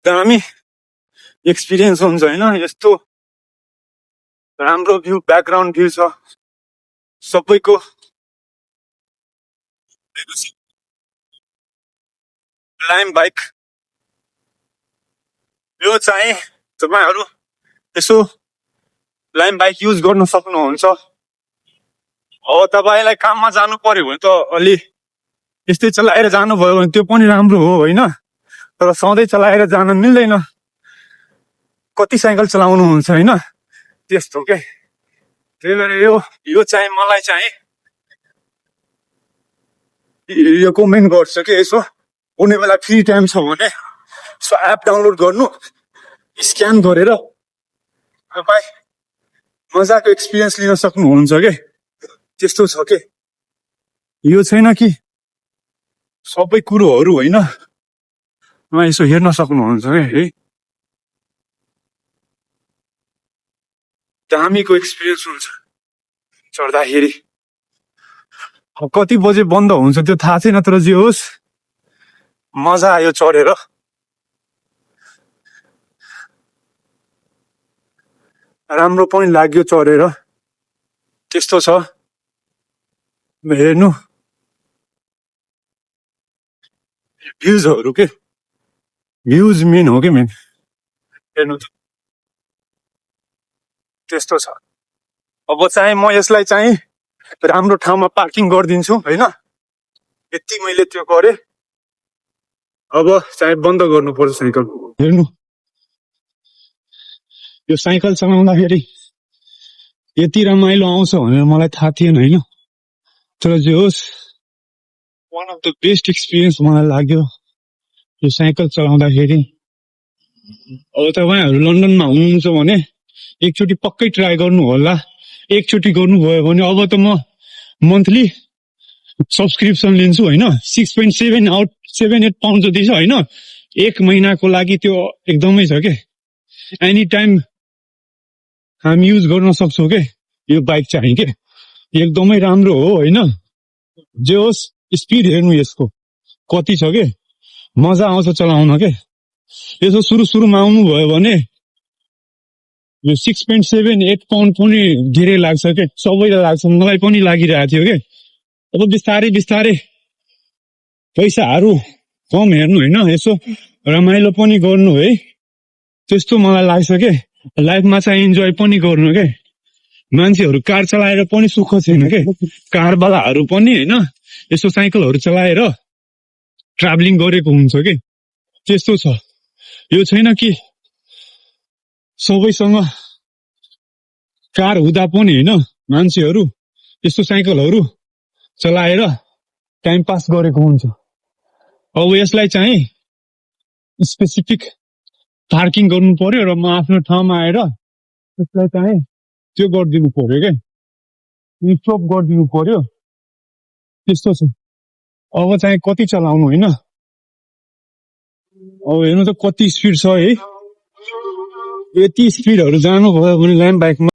दामी एक्सपिरियन्स हुन्छ होइन यस्तो राम्रो भ्यू ब्याकग्राउन्ड भ्यू छ सबैको लाइम बाइक यो चाहिँ तपाईहरु यसो लाइम बाइक युज गर्न सक्नुहुन्छ अब तपाईलाई काममा जानु पर्यो भने त अलि यस्तै चलाएर जानुभयो भने त्यो पनि राम्रो हो होइन तर सधैँ चलाएर जान मिल्दैन कति साइकल चलाउनुहुन्छ होइन त्यस्तो के त्यही भएर यो चाहिँ मलाई चाहिँ रेकमेन्ड गर्छ के यसो कुनै बेला फ्री टाइम छ भने यसो एप डाउनलोड गर्नु स्क्यान गरेर तपाई मजाको एक्सपिरियन्स लिन सक्नुहुन्छ के त्यस्तो छ के यो छैन कि सबै कुरोहरु होइन यसो हेर्न सक्नुहुन्छ के है दामीको एक्सपिरियन्स हुन्छ चढ्दाखेरि कति बजे बन्द हुन्छ त्यो थाहा छैन तर जे होस् मजा आयो चढेर राम्रो पनि लाग्यो चढेर त्यस्तो छ हेर्नु भ्यूजहरु के भ्यूज मेन हो के मेन हेर्नु त त्यस्तो छ अब चाहिँ म यसलाई चाहिँ राम्रो ठाउँमा पार्किङ गरिदिन्छु हैन यति मैले त्यो गरे अब चाहिँ बन्द गर्नुपर्छ साइकल हेर्नु यो साइकल चलाउँदाखेरि यति रमाइलो आउँछ भनेर मलाई थाहा थिएन हैन तर जे होस् one of the best experience मलाई लाग्यो यो साइकल चलाउँदाखेरि अब तपाईहरु लन्डनमा हुनुहुन्छ भने एकचोटी पक्कै ट्राई गर्नु होला एकचोटी गर्नुभयो भने अब त म मन्थली सब्स्क्रिप्सन लिन्छु हैन 6.7 पाउन्ड जति छ हैन एक महिनाको लागि त्यो एकदमै छ के एनी टाइम हामी युज गर्न सक्छौं के यो बाइक चाहिँ के एकदमै राम्रो हो हैन जे होस् स्पिड हेर्नु यसको कति छ के मजा आउँछ चलाउन के यसो सुरुमा आउनु भयो भने यो 6.7 पाउन्ड पनि धेरै लाग्छ के सबैलाई लाग्छ मलाई पनि लागिरहेको थियो के अब बिस्तारै पैसाहरु कम हेर्नु हैन यसो रमाइलो पनि गर्नु है त्यस्तो मलाई लाग्छ के लाइफमा चाहिँ इन्जोय पनि गर्नु के मान्छेहरु कार चलाएर पनि सुख छैन के कार वालाहरु पनि हैन यसो साइकलहरु चलाएर ट्राभलिङ गरेको हुन्छ के त्यस्तो छ यो छैन कि सबैसँग कार हुँदा पनि हैन मान्छेहरु यस्तो साइकलहरु चलाएर टाइम पास गरेको हुन्छ अब यसलाई चाहिँ स्पेसिफिक पार्किङ गर्नु पर्यो र म आफ्नो ठाउँमा आएर यसलाई चाहिँ त्यो गरिदिनु पर्यो के स्टप गरिदिनु पर्यो त्यस्तो छ अब चाहिँ कति चलाउनु हैन अब हेर्नु त कति स्पिड छ है यति स्पिडहरु जानु भयो भने ल्याम्प बाइकमा